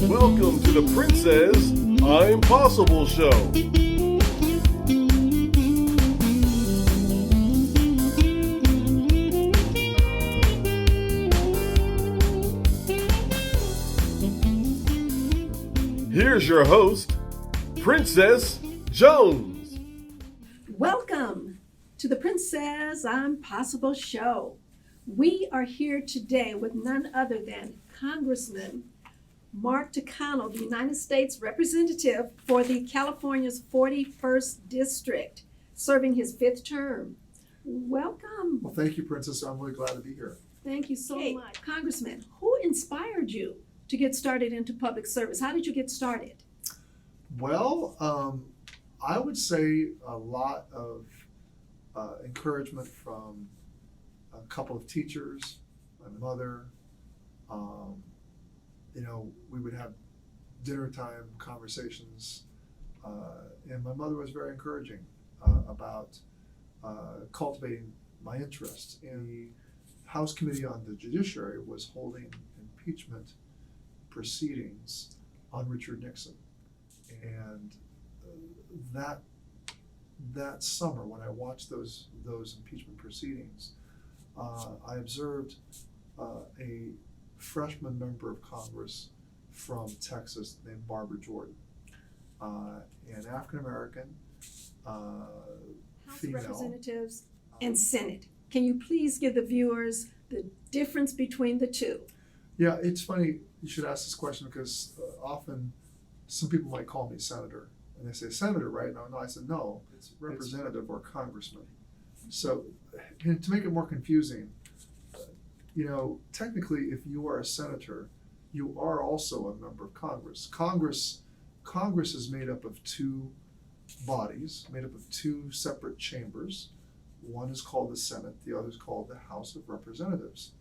Welcome to the Princess I'm Possible show. Here's your host, Princess Jones. Welcome to the Princess I'm Possible show. We are here today with none other than Congressman Mark Takano, the United States Representative for the California's 41st District, serving his 5th term. Welcome. Well, thank you, Princess. I'm really glad to be here. Thank you so much. Congressman, who inspired you to get started into public service? How did you get started? Well, I would say a lot of encouragement from a couple of teachers, my mother. We would have dinner time conversations, and my mother was very encouraging about cultivating my interest. And the House Committee on the Judiciary was holding impeachment proceedings on Richard Nixon. And that summer, when I watched those impeachment proceedings, I observed a freshman member of Congress from Texas named Barbara Jordan, an African American House female. of Representatives and Senate. Can you please give the viewers the difference between the two? Yeah, it's funny you should ask this question because often some people might call me senator, and they say senator, right? No, I said no, it's representative or congressman. So, and to make it more confusing, technically, if you are a senator, you are also a member of Congress. Congress is made up of two bodies, made up of two separate chambers. One is called the Senate, the other is called the House of Representatives.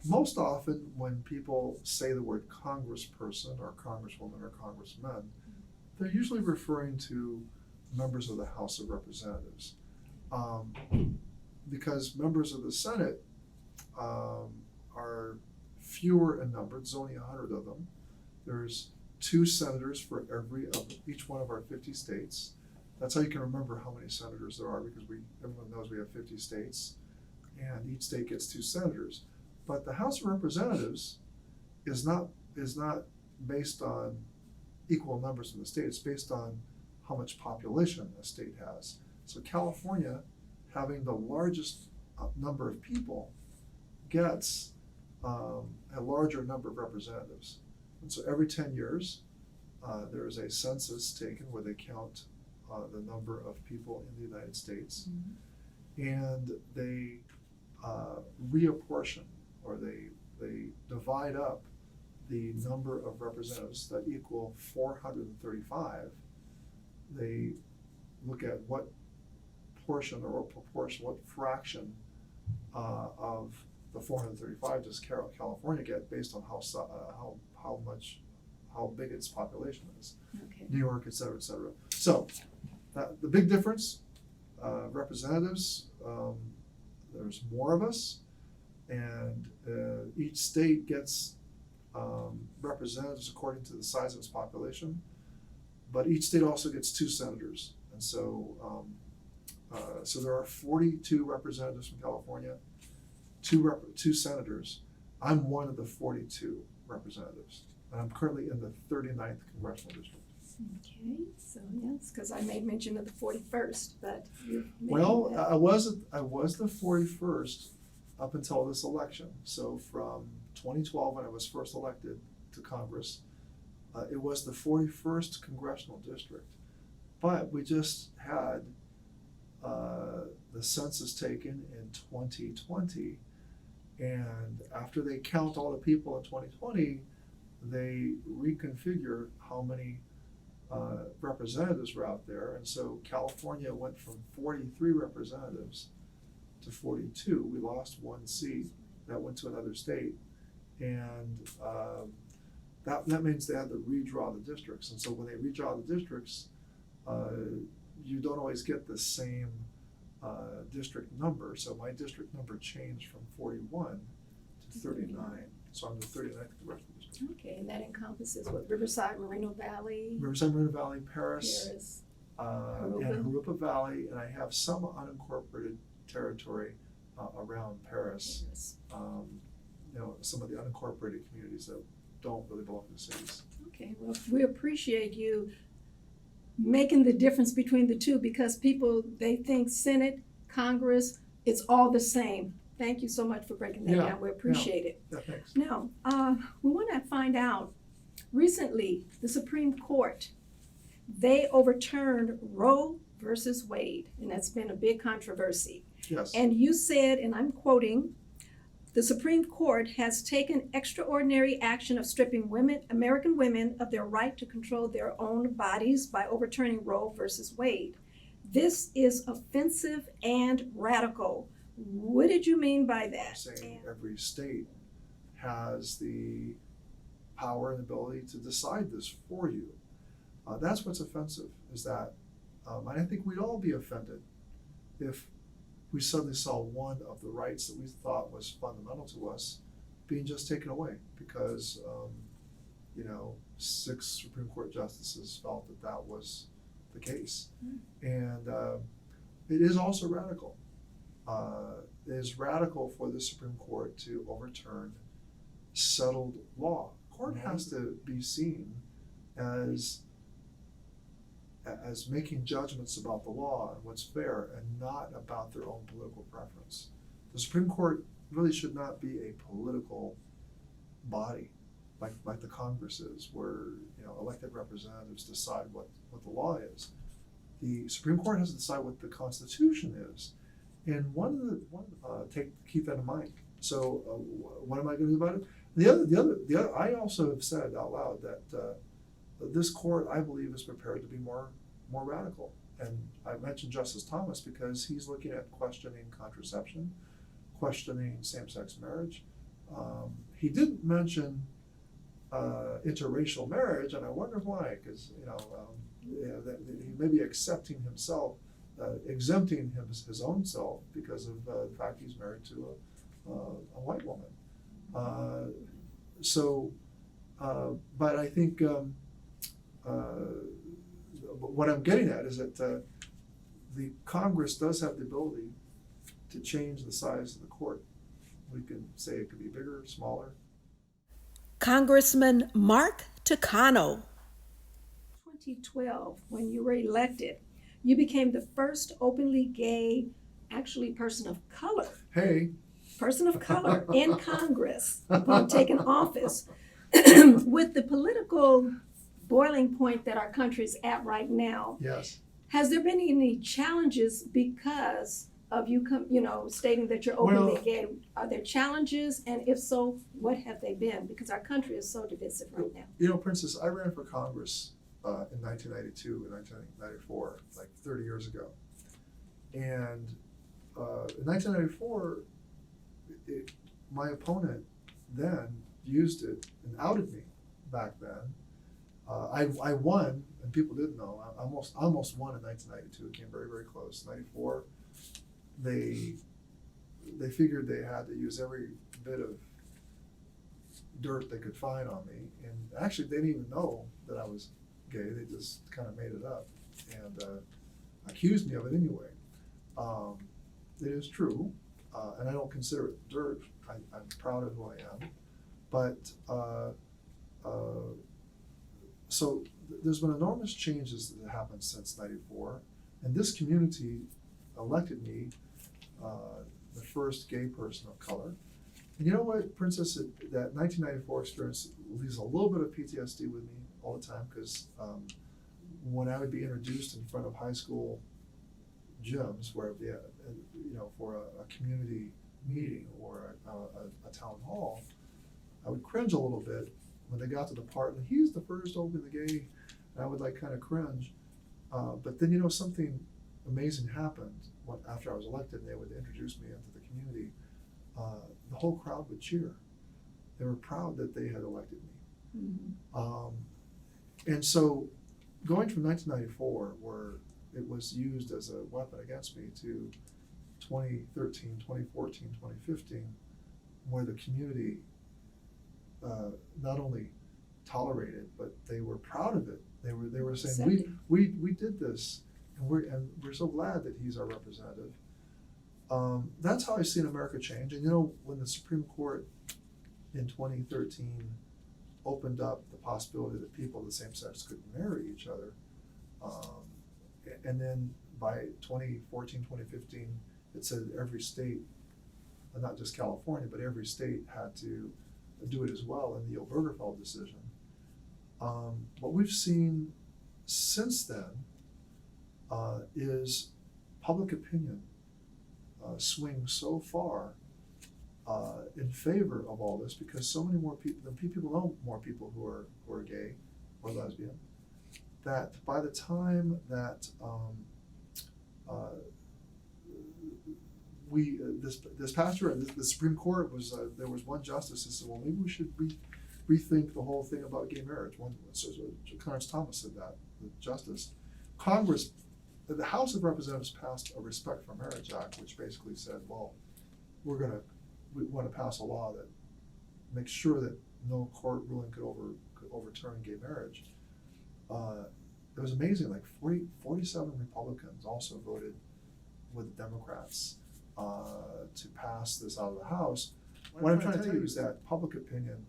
Most often, when people say the word congressperson or congresswoman or congressman, they're usually referring to members of the House of Representatives. Because members of the Senate are fewer in number, there's only 100 of them. There's 2 senators for each one of our 50 states. That's how you can remember how many senators there are, because everyone knows we have 50 states, and each state gets 2 senators. But the House of Representatives is not based on equal numbers in the state. It's based on how much population a state has. So California, having the largest number of people, gets a larger number of representatives. And so every 10 years, there is a census taken where they count the number of people in the United States, and they reapportion, or they divide up the number of representatives that equal 435. They look at what portion or proportion, what fraction of the 435 does California get based on how big its population is. Okay. New York, et cetera, et cetera. So the big difference, representatives, there's more of us, and each state gets representatives according to the size of its population, but each state also gets 2 senators. And so so there are 42 representatives from California, 2 senators. I'm one of the 42 representatives, and I'm currently in the 39th congressional district. Okay, so yes, because I made mention of the 41st, but Well, I was the 41st up until this election. So from 2012, when I was first elected to Congress, it was the 41st congressional district. But we just had the census taken in 2020, and after they count all the people in 2020, they reconfigure how many representatives were out there. And so California went from 43 representatives to 42. We lost 1 seat that went to another state, and that means they had to redraw the districts. And so when they redraw the districts, you don't always get the same district number. So my district number changed from 41 to 39. So I'm the 39th congressional district. Okay, and that encompasses what, Riverside, Moreno Valley, Riverside, Moreno Valley, Paris, Paris. and Harupa Valley, and I have some unincorporated territory around Paris. Paris. Some of the unincorporated communities that don't really belong to cities. Okay, well, we appreciate you making the difference between the two, because people, they think Senate, Congress, it's all the same. Thank you so much for breaking that down. We appreciate it. Yeah, thanks. Now, we want to find out, recently, the Supreme Court, they overturned Roe versus Wade, and that's been a big controversy. Yes. And you said, and I'm quoting, the Supreme Court has taken extraordinary action of stripping American women of their right to control their own bodies by overturning Roe versus Wade. This is offensive and radical. What did you mean by that? I'm saying every state has the power and ability to decide this for you. That's what's offensive, is that, and I think we'd all be offended if we suddenly saw one of the rights that we thought was fundamental to us being just taken away because, 6 Supreme Court justices felt that that was the case. And it is also radical. It is radical for the Supreme Court to overturn settled law. The court has to be seen as making judgments about the law and what's fair, and not about their own political preference. The Supreme Court really should not be a political body like the Congress is, where elected representatives decide what the law is. The Supreme Court has to decide what the Constitution is, and keep that in mind. So, what am I going to do about it? The other. I also have said out loud that this court, I believe, is prepared to be more radical. And I mentioned Justice Thomas because he's looking at questioning contraception, questioning same-sex marriage. He didn't mention interracial marriage, and I wonder why, because that he may be accepting himself, exempting his own self because of the fact he's married to a white woman. But I think what I'm getting at is that the Congress does have the ability to change the size of the court. We can say it could be bigger, smaller. Congressman Mark Takano. 2012, when you were elected, you became the first openly gay, actually person of color. Person of color in Congress upon taking office. With the political boiling point that our country's at right now, yes, has there been any challenges because of you stating that you're openly gay? Are there challenges, and if so, what have they been? Because our country is so divisive right now. Princess, I ran for Congress in 1992 and 1994, like 30 years ago. And in 1994, my opponent then used it and outed me back then. I won, and people didn't know. I almost won in 1992. It came very, very close. 94, they figured they had to use every bit of dirt they could find on me, and actually they didn't even know that I was gay. They just kind of made it up and accused me of it anyway. It is true, and I don't consider it dirt. I'm proud of who I am, but so there's been enormous changes that have happened since '94, and this community elected me the first gay person of color. And you know what, Princess, that 1994 experience leaves a little bit of PTSD with me all the time, because when I would be introduced in front of high school gyms, where for a community meeting or a town hall, I would cringe a little bit when they got to the part, and he's the first openly gay, and I would kind of cringe. But then something amazing happened after I was elected, and they would introduce me into the community. The whole crowd would cheer. They were proud that they had elected me. Mm-hmm. And so going from 1994, where it was used as a weapon against me, to 2013, 2014, 2015, where the community not only tolerate it, but they were proud of it. They were saying, Accepting. we did this, and we're so glad that he's our representative. That's how I see in America change. And when the Supreme Court in 2013 opened up the possibility that people of the same sex could marry each other, and then by 2014, 2015, it said every state, not just California, but every state had to do it as well in the Obergefell decision. What we've seen since then is public opinion swing so far in favor of all this, because so many more people know more people who are gay or lesbian, that by the time that this past year, the Supreme Court was there was one justice who said, well, maybe we should rethink the whole thing about gay marriage. Clarence Thomas said that, the justice. Congress, the House of Representatives passed a Respect for Marriage Act, which basically said, well, we want to pass a law that makes sure that no court ruling could overturn gay marriage. It was amazing, like 47 Republicans also voted with the Democrats to pass this out of the House. What I'm trying to tell you is that public opinion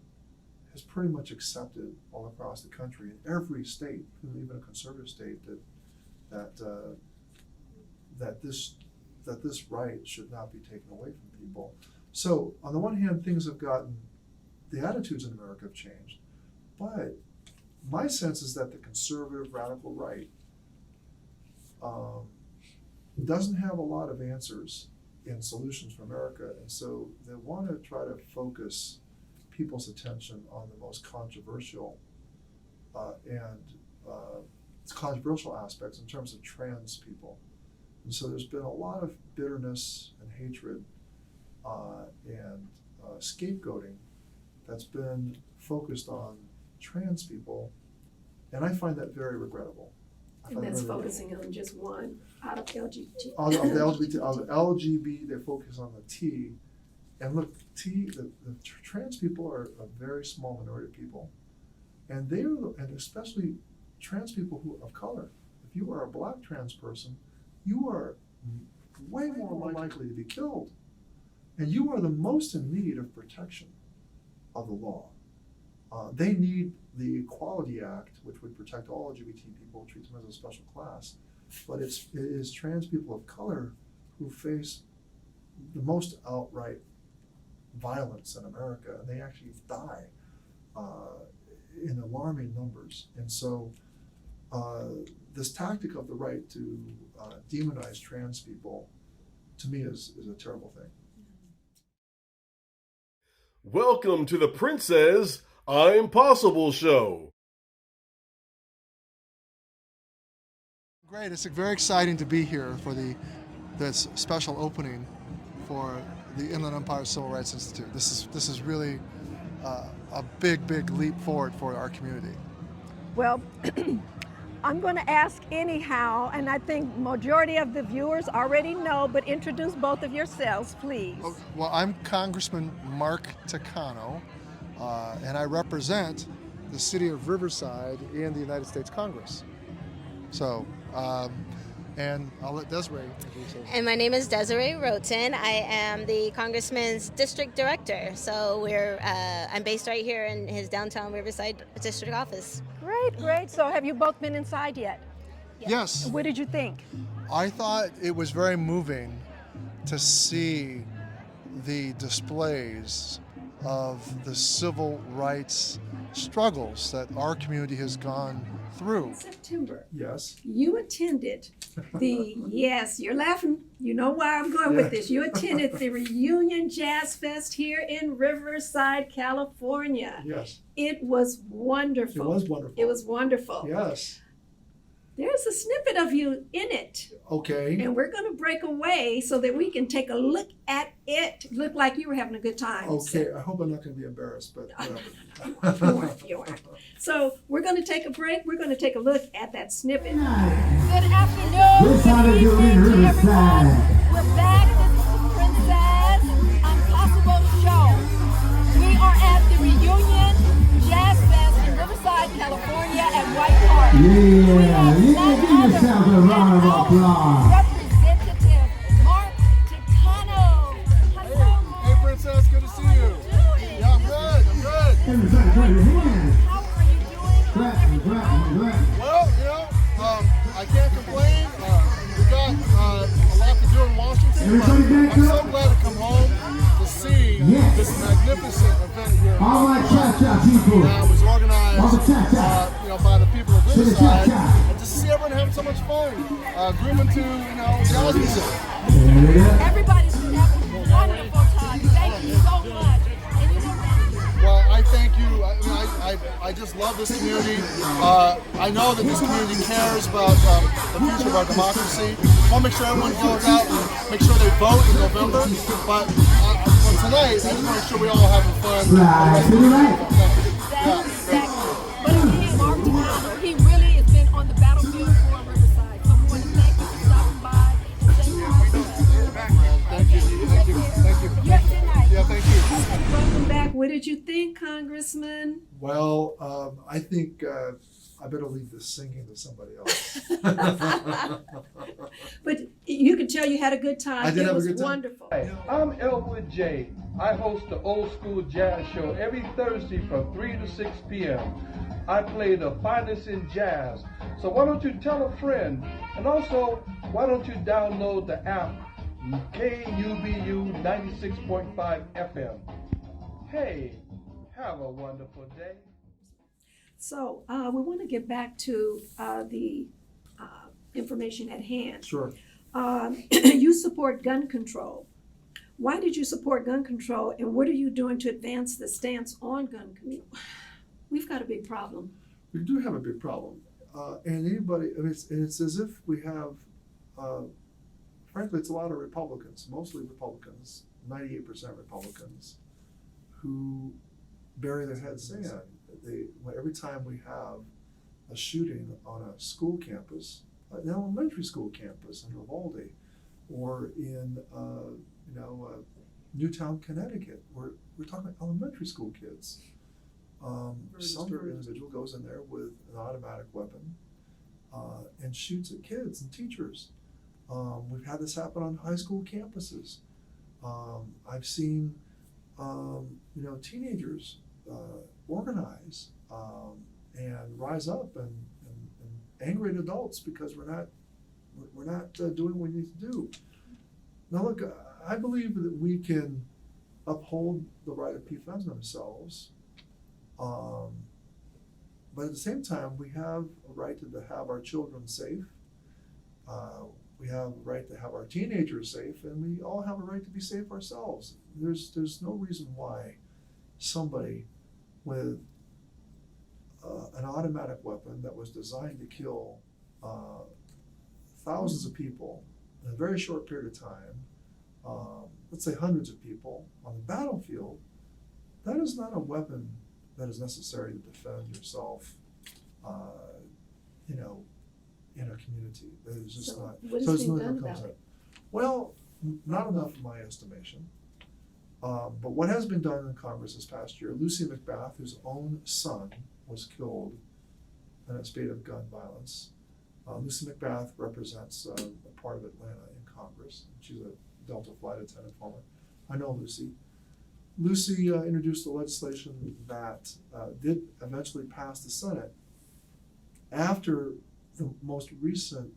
has pretty much accepted all across the country, in every state, even a conservative state, that this right should not be taken away from people. So on the one hand, the attitudes in America have changed, but my sense is that the conservative radical right doesn't have a lot of answers in solutions for America, and so they want to try to focus people's attention on the most controversial controversial aspects in terms of trans people. And so there's been a lot of bitterness and hatred and scapegoating that's been focused on trans people, and I find that very regrettable. And that's focusing on just one out of LGBT. Of the LGBT, they focus on the T. And look, the trans people are a very small minority of people, and and especially trans people who of color. If you are a black trans person, you are way more likely to be killed, and you are the most in need of protection of the law. They need the Equality Act, which would protect all LGBT people, treat them as a special class. But it is trans people of color who face the most outright violence in America, and they actually die in alarming numbers. And so this tactic of the right to demonize trans people, to me, is a terrible thing. Welcome to the Princess I'm Possible show. Great, it's very exciting to be here for this special opening for the Inland Empire Civil Rights Institute. This is really a big leap forward for our community. Well, I'm going to ask anyhow, and I think majority of the viewers already know, but introduce both of yourselves, please. Well, I'm Congressman Mark Takano, and I represent the city of Riverside in the United States Congress. So, and I'll let Desiree introduce herself. And my name is Desiree Roten. I am the Congressman's district director. So I'm based right here in his downtown Riverside district office. Great. So have you both been inside yet? Yes. What did you think? I thought it was very moving to see the displays of the civil rights struggles that our community has gone through. In September, Yes. you attended yes, you're laughing. You know why I'm going with this. You attended the Reunion Jazz Fest here in Riverside, California. Yes. It was wonderful. It was wonderful. Yes. There's a snippet of you in it. Okay. And we're going to break away so that we can take a look at it. It looked like you were having a good time. Okay, I hope I'm not going to be embarrassed, but You weren't. So we're going to take a break. We're going to take a look at that snippet. Good afternoon, good evening to everyone. We're back. This is the Princess Impossible show. We are at the Reunion Yeah, give yourself a round of applause. Representative Mark Takano. Hey, Princess, good to see you. Yeah, I'm good. Everybody clap your hands. How are you doing? Clap. Well, I can't complain. We got a lot to do in Washington, but I'm so glad to come home to see this magnificent event here. All my cha-cha people. That was organized, All the cha-cha. by the people of To this the side, cha-cha. and just to see everyone having so much fun, grooming to, jazz music. Everybody's been having a wonderful time. Thank you so much. And you know that. Well, I thank you. I just love this community. I know that this community cares about the future of our democracy. I want to make sure everyone goes out and make sure they vote in November. But for tonight, I just want to make sure we all having fun. Right to the right. Exactly. But again, Mark Takano, he really has been on the battlefield for Riverside. So we want to thank you for stopping by and saying hi to us. Thank you. You have a good night. Yeah, thank you. Welcome back. What did you think, Congressman? Well, I think I better leave this singing to somebody else. But you could tell you had a good time. I did it have a was good time. wonderful. Hi, I'm Elwood J. I host the Old School Jazz Show every Thursday from 3 to 6 p.m. I play the finest in jazz. So why don't you tell a friend? And also, why don't you download the app KUBU 96.5 FM. Hey, have a wonderful day. So we want to get back to the information at hand. Sure. You support gun control. Why did you support gun control, and what are you doing to advance the stance on gun control? We've got a big problem. We do have a big problem. And anybody, it's as if we have, frankly, it's a lot of Republicans, mostly Republicans, 98% Republicans, who bury their heads in the sand. Every time we have a shooting on a school campus, an elementary school campus in Uvalde, or in Newtown, Connecticut, we're talking about elementary school kids. Some individual goes in there with an automatic weapon and shoots at kids and teachers. We've had this happen on high school campuses. I've seen teenagers organize and rise up and angry at adults because we're not doing what we need to do. Now look, I believe that we can uphold the right of people to defend themselves, but at the same time we have a right to have our children safe. We have a right to have our teenagers safe, and we all have a right to be safe ourselves. There's no reason why somebody with an automatic weapon that was designed to kill thousands of people in a very short period of time, let's say hundreds of people on the battlefield, that is not a weapon that is necessary to defend yourself, in a community. That is just So not. what is it's being not done what comes about up. Well, not enough in my estimation. But what has been done in Congress this past year, Lucy McBath, whose own son was killed in a spate of gun violence. Lucy McBath represents a part of Atlanta in Congress. She's a Delta flight attendant former. I know Lucy. Lucy introduced the legislation that did eventually pass the Senate after the most recent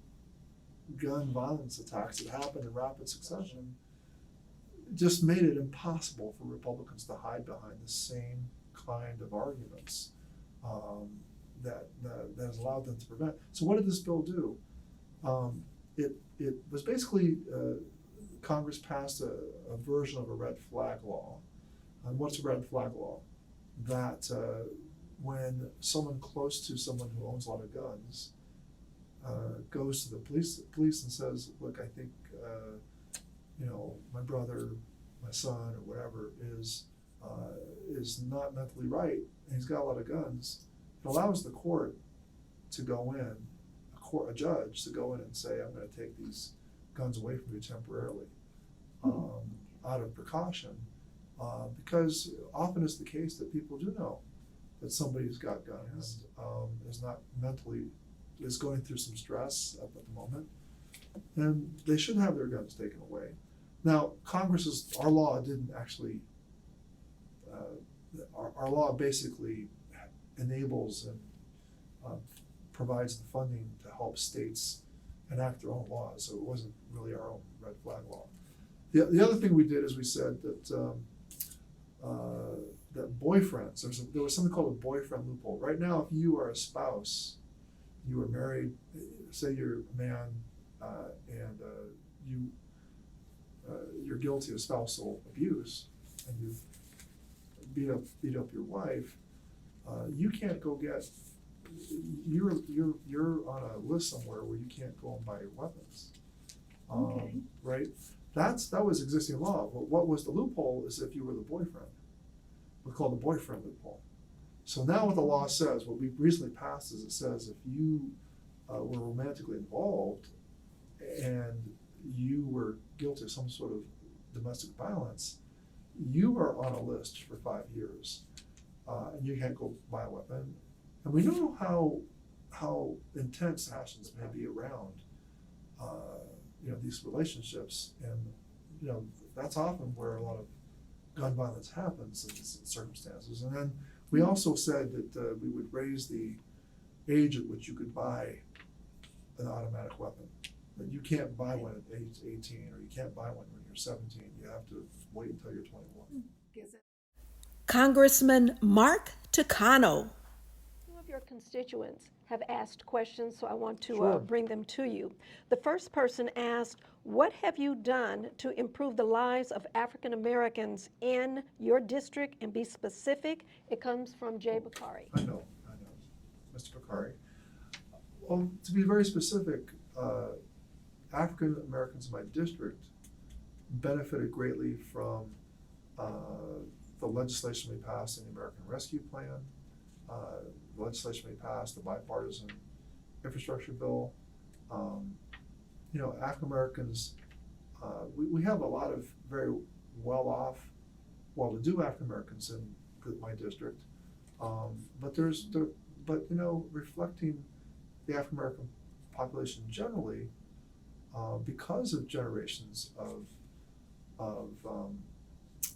gun violence attacks that happened in rapid succession. Just made it impossible for Republicans to hide behind the same kind of arguments that has allowed them to prevent. So what did this bill do? It was basically Congress passed a version of a red flag law. And what's a red flag law? That when someone close to someone who owns a lot of guns goes to the police and says, "Look, I think my brother, my son, or whatever is not mentally right, and he's got a lot of guns," it allows the court to go in, a judge to go in and say, "I'm going to take these guns away from you temporarily," out of precaution, because often it's the case that people do know that somebody's got guns, is not mentally is going through some stress at the moment, and they should have their guns taken away. Now, our law didn't actually, our law basically enables and provides the funding to help states enact their own laws, so it wasn't really our own red flag law. The other thing we did is we said that that boyfriends, there was something called a boyfriend loophole. Right now, if you are a spouse, you are married, say you're a man, and you're guilty of spousal abuse, and you beat up your wife, you can't go get. You're on a list somewhere where you can't go and buy weapons. Okay. Right? That was existing law. But what was the loophole is if you were the boyfriend. We call it the boyfriend loophole. So now what the law says, what we recently passed is it says if you were romantically involved and you were guilty of some sort of domestic violence, you are on a list for 5 years, and you can't go buy a weapon. And we know how intense passions may be around these relationships, and that's often where a lot of gun violence happens in these circumstances. And then we also said that we would raise the age at which you could buy an automatic weapon. That you can't buy one at age 18, or you can't buy one when you're 17. You have to wait until you're 21. Congressman Mark Takano. Some of your constituents have asked questions, so I want to Sure. bring them to you. The first person asked, what have you done to improve the lives of African Americans in your district, and be specific? It comes from Jay Bakari. I know, Mr. Bakari. Well, to be very specific, African Americans in my district benefited greatly from the legislation we passed in the American Rescue Plan, the legislation we passed, the bipartisan infrastructure bill. African Americans, we have a lot of very well-off, well-to-do African Americans in my district, but reflecting the African American population generally, because of generations of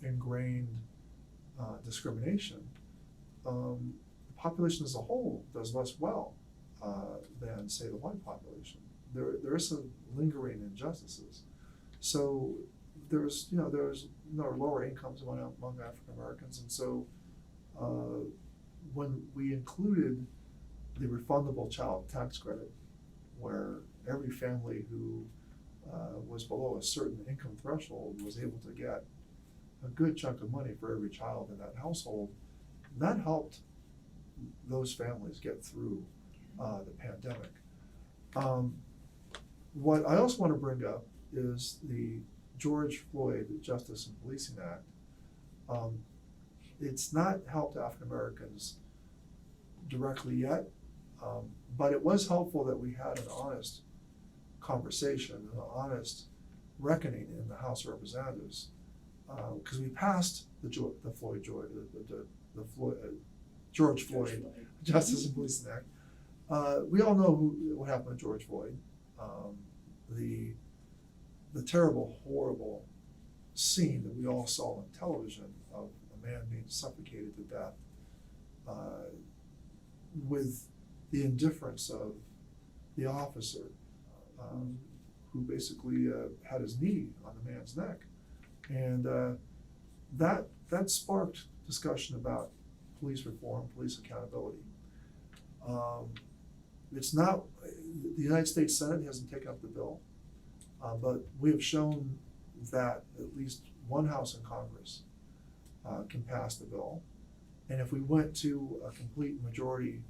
ingrained discrimination, the population as a whole does less well than, say, the white population. There are some lingering injustices. So there's lower incomes among African Americans, and so when we included the refundable child tax credit, where every family who was below a certain income threshold was able to get a good chunk of money for every child in that household, that helped those families get through the pandemic. What I also want to bring up is the George Floyd Justice and Policing Act. It's not helped African Americans directly yet, but it was helpful that we had an honest conversation, an honest reckoning in the House of Representatives, because we passed the George Floyd Justice and Policing Act. We all know what happened with George Floyd. The terrible, horrible scene that we all saw on television of a man being suffocated to death, with the indifference of the officer, who basically had his knee on the man's neck. And that sparked discussion about police reform, police accountability. It's not, the United States Senate hasn't taken up the bill, but we have shown that at least one house in Congress can pass the bill. And if we went to a complete majority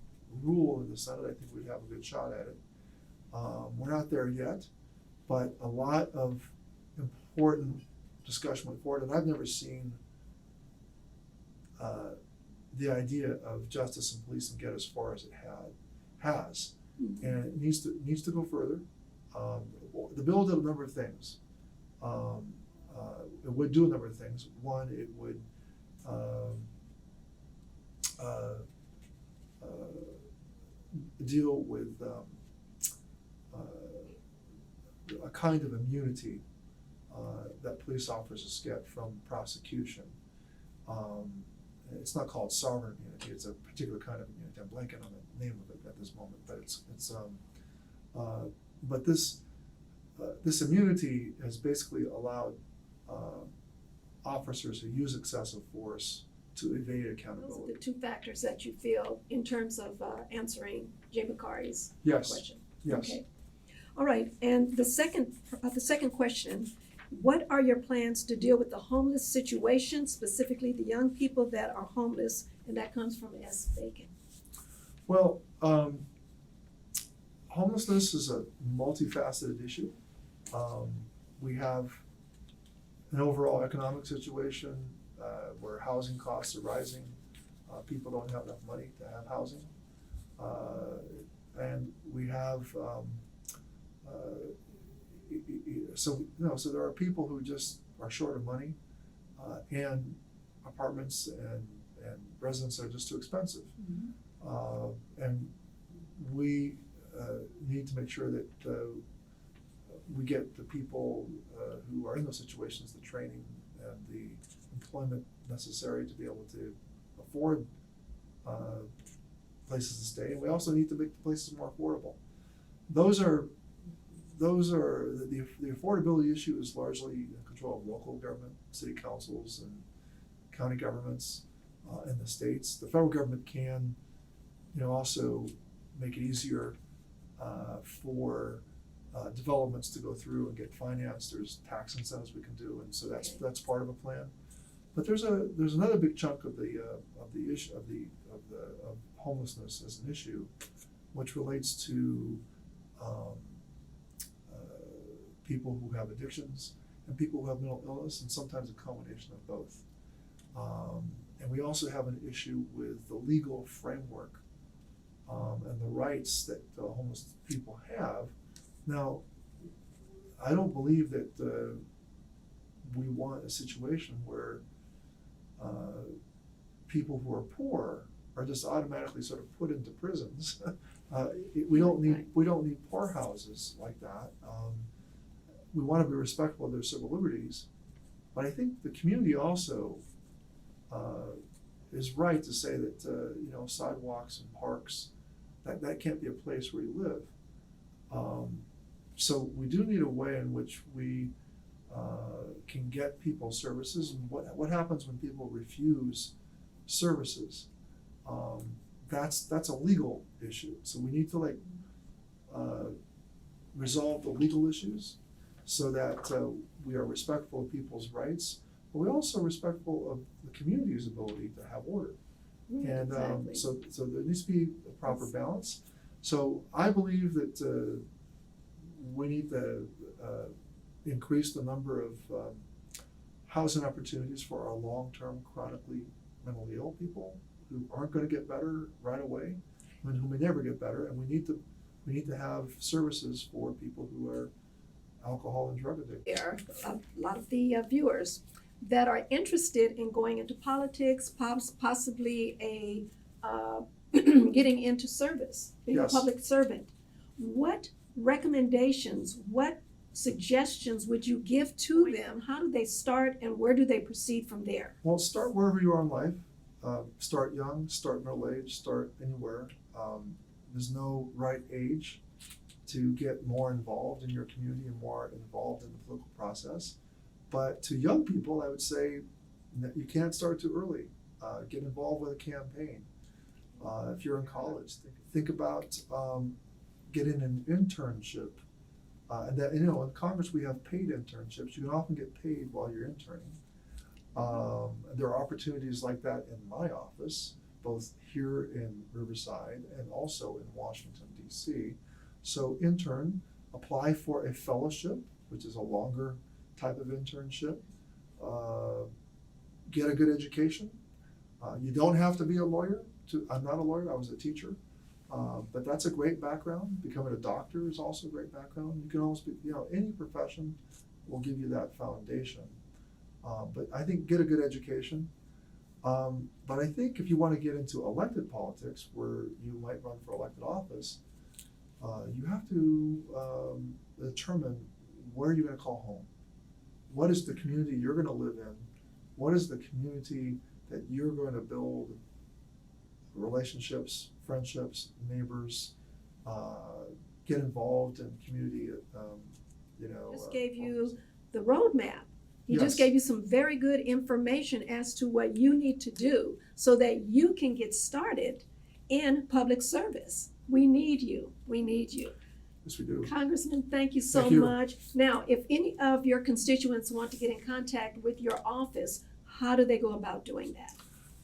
rule in the Senate, I think we'd have a good shot at it. We're not there yet, but a lot of important discussion went forward, and I've never seen the idea of justice and policing get as far as it has, and it needs to go further. The bill did a number of things. It would do a number of things. One, it would deal with a kind of immunity that police officers get from prosecution. It's not called sovereign immunity, it's a particular kind of immunity. I'm blanking on the name of it at this moment, but this immunity has basically allowed officers who use excessive force to evade Those are accountability. the two factors that you feel in terms of answering Jay McCarty's Yes. question. Yes. Okay. All right, and the second question, what are your plans to deal with the homeless situation, specifically the young people that are homeless? And that comes from S. Bacon. Well, homelessness is a multifaceted issue. We have an overall economic situation where housing costs are rising. People don't have enough money to have housing. And we have, so there are people who just are short of money, and apartments and residents are just too expensive. And we need to make sure that we get the people who are in those situations the training and the employment necessary to be able to afford places to stay. And we also need to make the places more affordable. Those are the affordability issue is largely in control of local government, city councils and county governments in the states. The federal government can, also make it easier for developments to go through and get financed. There's tax incentives we can do, and so that's part of a plan. But there's another big chunk of the issue of homelessness as an issue, which relates to people who have addictions and people who have mental illness, and sometimes a combination of both. And we also have an issue with the legal framework and the rights that homeless people have. Now, I don't believe that we want a situation where people who are poor are just automatically sort of put into prisons. We don't need poorhouses like that. We want to be respectful of their civil liberties, but I think the community also is right to say that sidewalks and parks, that can't be a place where you live. So we do need a way in which we can get people services, and what happens when people refuse services. That's a legal issue. So we need to resolve the legal issues so that we are respectful of people's rights, but we're also respectful of the community's ability to have order. And Exactly. so there needs to be a proper balance. So I believe that we need to increase the number of housing opportunities for our long-term chronically mentally ill people who aren't going to get better right away, and who may never get better. And we need to have services for people who are alcohol and drug addicted. There are a lot of the viewers that are interested in going into politics, possibly getting into service, being Yes. a public servant. What recommendations, what suggestions would you give to them? How do they start, and where do they proceed from there? Well, start wherever you are in life. Start young, start middle age, start anywhere. There's no right age to get more involved in your community and more involved in the political process. But to young people, I would say that you can't start too early. Get involved with a campaign. If you're in college, think about getting an internship. And that, in Congress we have paid internships. You can often get paid while you're interning. There are opportunities like that in my office, both here in Riverside and also in Washington, D.C. So intern, apply for a fellowship, which is a longer type of internship. Get a good education. You don't have to be a lawyer. I'm not a lawyer, I was a teacher. But that's a great background. Becoming a doctor is also a great background. You can almost be, any profession will give you that foundation. But I think get a good education. But I think if you want to get into elected politics, where you might run for elected office, you have to determine where are you going to call home? What is the community you're going to live in? What is the community that you're going to build relationships, friendships, neighbors, get involved in community, Just gave you the roadmap. He Yes. just gave you some very good information as to what you need to do so that you can get started in public service. We need you. We need you. Yes, we do. Congressman, thank you so Thank you. much. Now, if any of your constituents want to get in contact with your office, how do they go about doing that?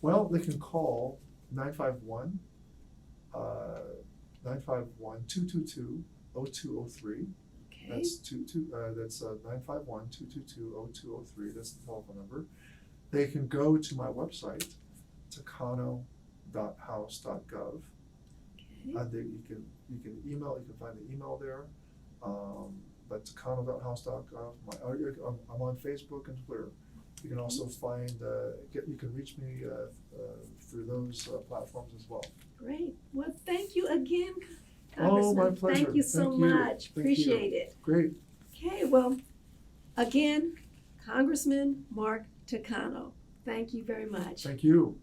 Well, they can call 951 222-0203. Okay. That's 951-222-0203. That's the telephone number. They can go to my website, takano.house.gov. Okay. You can email. You can find the email there. But takano.house.gov. I'm on Facebook and Twitter. You can also find. You can reach me through those platforms as well. Great. Well, thank you again, Oh, Congressman. my pleasure. Thank you so Thank you. much. Thank Appreciate you. it. Great. Okay, well, again, Congressman Mark Takano. Thank you very much. Thank you.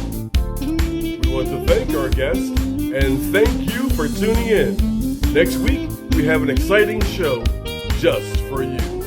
We want to thank our guest and thank you for tuning in. Next week, we have an exciting show just for you.